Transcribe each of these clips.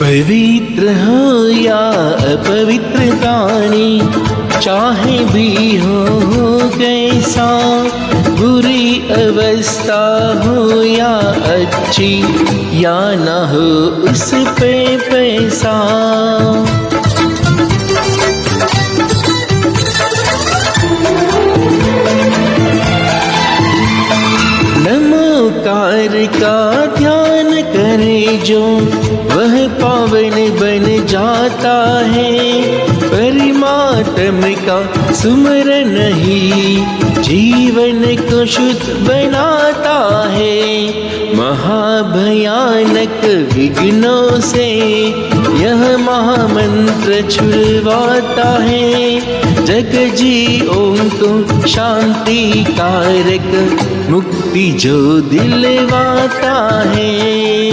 पवित्र हो या अपवित्र प्राणी, चाहे भी हो कैसा, बुरी अवस्था हो या अच्छी, या ना हो उस पे पैसा। नमोकार का ध्यान करे जो, वह पावन बन जाता है। परमात्म का सुमरन ही जीवन को शुद्ध बनाता है। महाभयानक विघ्नों से यह महामंत्र छुड़वाता है। जग जी ओम को शांति कारक, मुक्ति जो दिलवाता है।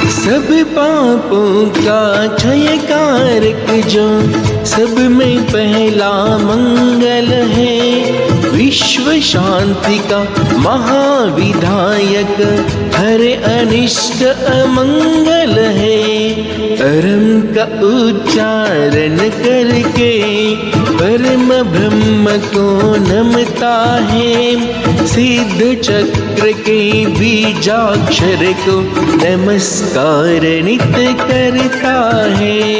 सब पापों का क्षयकारक जो, सब में पहला मंगल है। विश्व शांति का महाविधायक, हर अनिष्ट अमंगल है। परम का उच्चारण करके परम ब्रह्म को नमता है। सिद्ध चक्र के बीजाक्षर को नमस्कार नित्य करता है।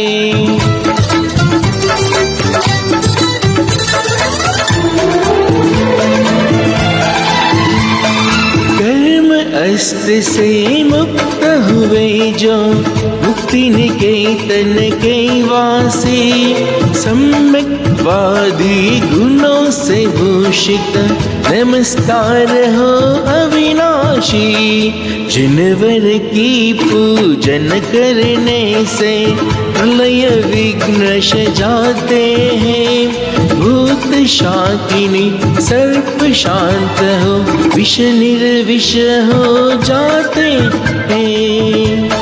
अस्त से मुक्त हुए जो, मुक्ति निकेतन के वासी। सम्यक वादी गुणों से भूषित, नमस्कार हो अविनाशी। जिनवर की पूजन करने से प्रलय विघ्न जाते हैं। भूत शाकिनी सर्प शांत हो, विष निर्विष हो जाते हैं।